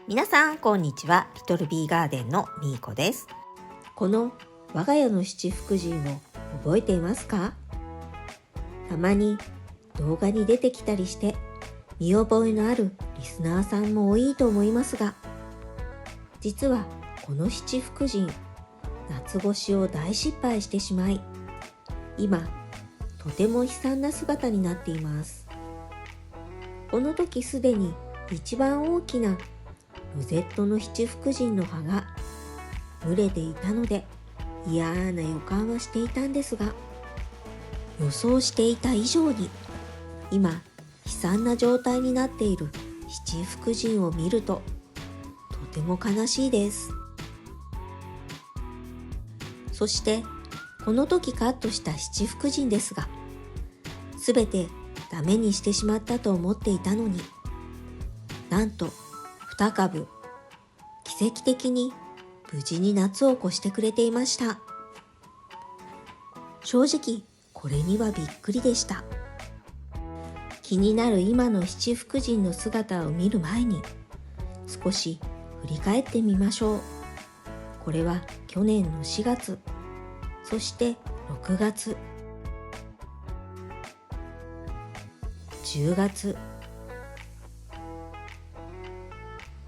皆さんこんにちは。リトルビーガーデンのみーこです。この我が家の七福神を覚えていますか？たまに動画に出てきたりして見覚えのあるリスナーさんも多いと思いますが、実はこの七福神、夏越しを大失敗してしまい、今とても悲惨な姿になっています。この時すでに一番大きなロゼットの七福神の葉が蒸れていたので嫌な予感はしていたんですが、予想していた以上に今悲惨な状態になっている七福神を見るととても悲しいです。そしてこの時カットした七福神ですが、すべてダメにしてしまったと思っていたのに、なんと2株奇跡的に無事に夏を越してくれていました。正直これにはびっくりでした。気になる今の七福神の姿を見る前に少し振り返ってみましょう。これは去年の4月、そして6月、10月、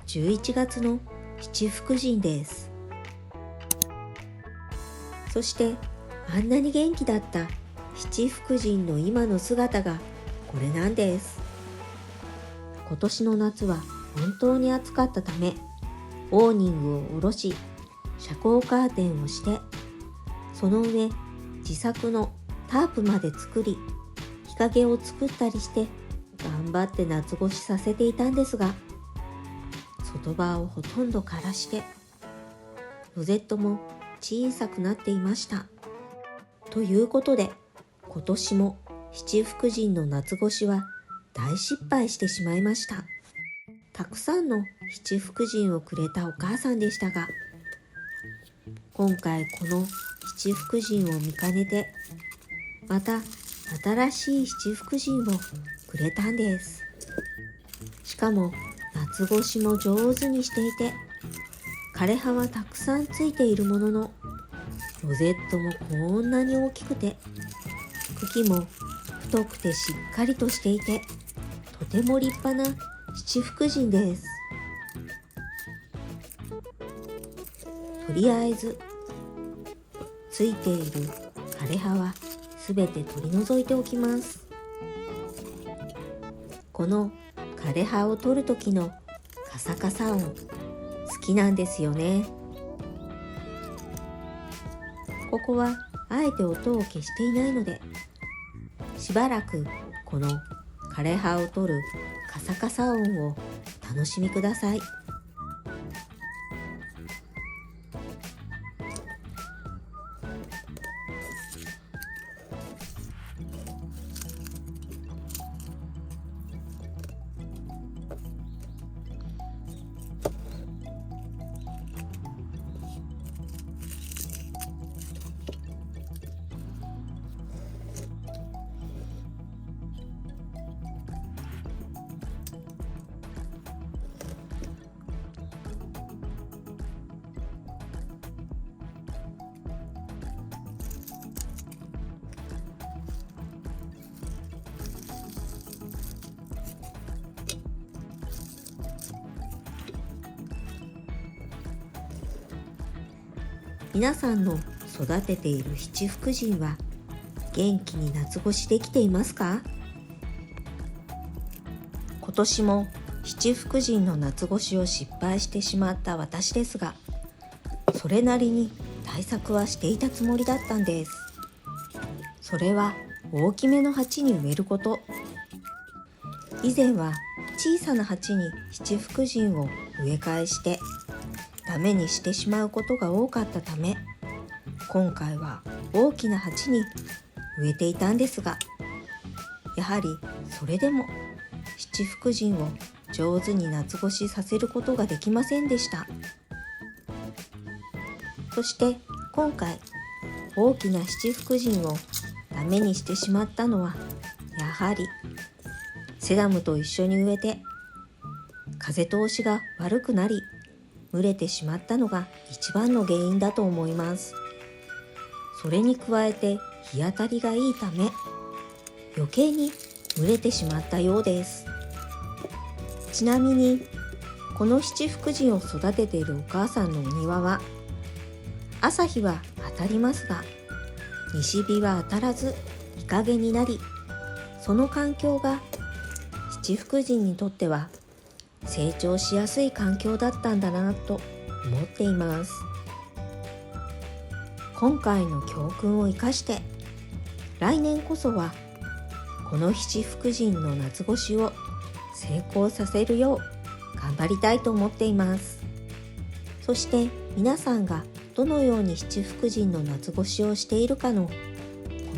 11月の七福神です。そしてあんなに元気だった七福神の今の姿がこれなんです。今年の夏は本当に暑かったため、オーニングを下ろし遮光カーテンをして、その上自作のタープまで作り、日陰を作ったりして頑張って夏越しさせていたんですが、外葉をほとんど枯らしてロゼットも小さくなっていました。ということで今年も七福神の夏越しは大失敗してしまいました。たくさんの七福神をくれたお母さんでしたが、今回この七福神を見かねてまた新しい七福神をくれたんです。しかも夏越しも上手にしていて、枯れ葉はたくさんついているものの、ロゼットもこんなに大きくて、茎も太くてしっかりとしていて、とても立派な七福神です。とりあえずついている枯れ葉はすべて取り除いておきます。この枯れ葉を取る時のカサカサ音、好きなんですよね。ここはあえて音を消していないので、しばらくこの枯れ葉を取るカサカサ音を楽しみください。皆さんの育てている七福神は元気に夏越しできていますか？今年も七福神の夏越しを失敗してしまった私ですが、それなりに対策はしていたつもりだったんです。それは大きめの鉢に植えること。以前は小さな鉢に七福神を植え替えしてダメにしてしまうことが多かったため、今回は大きな鉢に植えていたんですが、やはりそれでも七福神を上手に夏越しさせることができませんでした。そして今回大きな七福神をダメにしてしまったのは、やはりセダムと一緒に植えて風通しが悪くなり、蒸れてしまったのが一番の原因だと思います。それに加えて日当たりがいいため、余計に蒸れてしまったようです。ちなみに、この七福神を育てているお母さんのお庭は、朝日は当たりますが、西日は当たらず日陰になり、その環境が七福神にとっては成長しやすい環境だったんだなと思っています。今回の教訓を生かして、来年こそはこの七福神の夏越しを成功させるよう頑張りたいと思っています。そして皆さんがどのように七福神の夏越しをしているかのコ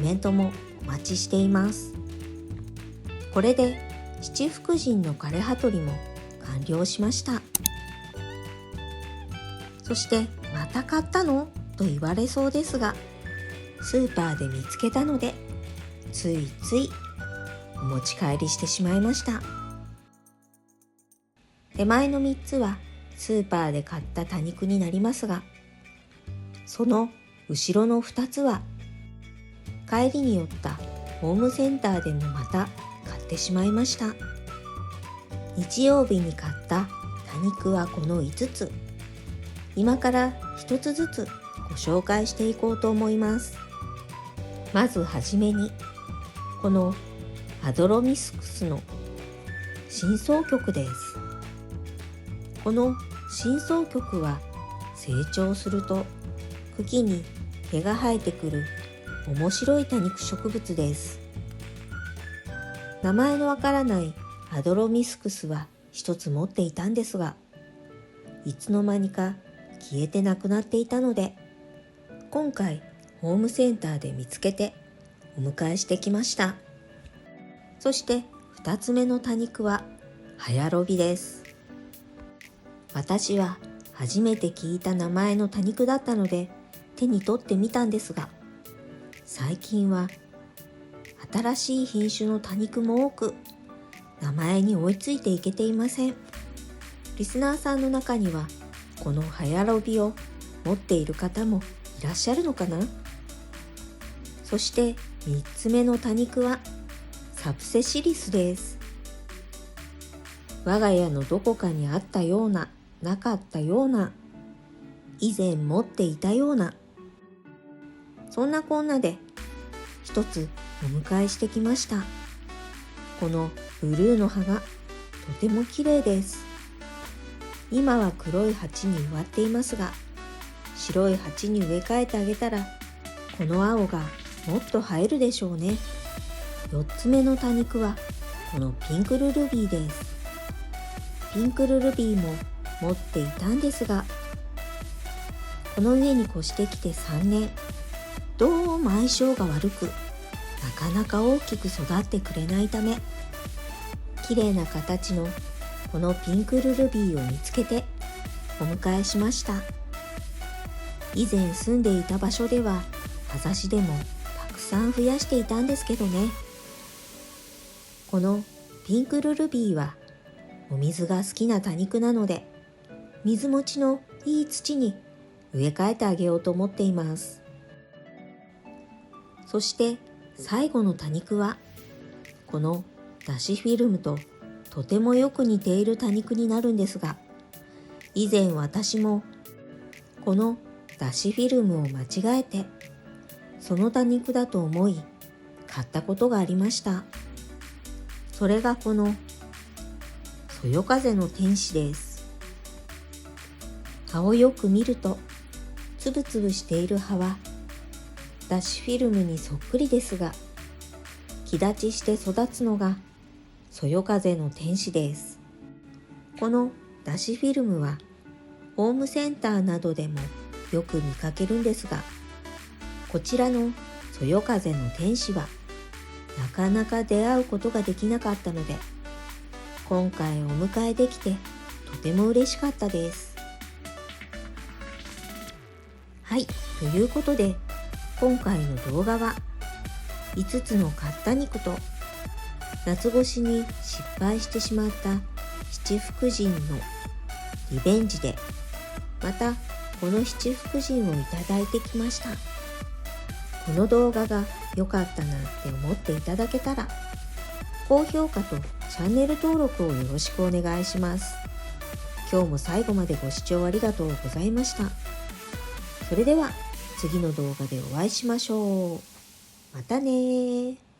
メントもお待ちしています。これで七福神の枯葉取りも完了しました。そしてまた買ったのと言われそうですが、スーパーで見つけたのでついついお持ち帰りしてしまいました。手前の3つはスーパーで買った多肉になりますが、その後ろの2つは帰りに寄ったホームセンターでもまた買ってしまいました。日曜日に買った多肉はこの5つ。今から1つずつご紹介していこうと思います。まずはじめに、このアドロミスクスの新草局です。この新草局は成長すると茎に毛が生えてくる面白い多肉植物です。名前のわからないアドロミスクスは一つ持っていたんですが、いつの間にか消えてなくなっていたので、今回ホームセンターで見つけてお迎えしてきました。そして2つ目の多肉はハヤロビです。私は初めて聞いた名前の多肉だったので手に取ってみたんですが、最近は新しい品種の多肉も多く、名前に追いついていけていません。リスナーさんの中にはこのハヤロビを持っている方もいらっしゃるのかな。そして3つ目の多肉はサプセシリスです。我が家のどこかにあったような、なかったような、以前持っていたような、そんなこんなで一つお迎えしてきました。このブルーの葉がとても綺麗です。今は黒い鉢に植わっていますが、白い鉢に植え替えてあげたら、この青がもっと映えるでしょうね。4つ目の多肉はこのピンクルルビーです。ピンクルルビーも持っていたんですが、この家に越してきて3年、どうも相性が悪く、なかなか大きく育ってくれないため、綺麗な形のこのピンクルルビーを見つけてお迎えしました。以前住んでいた場所では葉ざしでもたくさん増やしていたんですけどね。このピンクルルビーはお水が好きな多肉なので、水持ちのいい土に植え替えてあげようと思っています。そして最後の多肉はこの脱脂フィルムととてもよく似ている多肉になるんですが、以前私もこの脱脂フィルムを間違えてその多肉だと思い買ったことがありました。それがこのそよ風の天使です。葉をよく見るとつぶつぶしている葉は脱脂フィルムにそっくりですが、木立ちして育つのがそよ風の天使です。この脱脂フィルムはホームセンターなどでもよく見かけるんですが、こちらのそよ風の天使はなかなか出会うことができなかったので、今回お迎えできてとても嬉しかったです。はい、ということで今回の動画は5つの買った肉と夏越しに失敗してしまった七福神のリベンジでまたこの七福神をいただいてきました。この動画が良かったなって思っていただけたら高評価とチャンネル登録をよろしくお願いします。今日も最後までご視聴ありがとうございました。それでは次の動画でお会いしましょう。またね。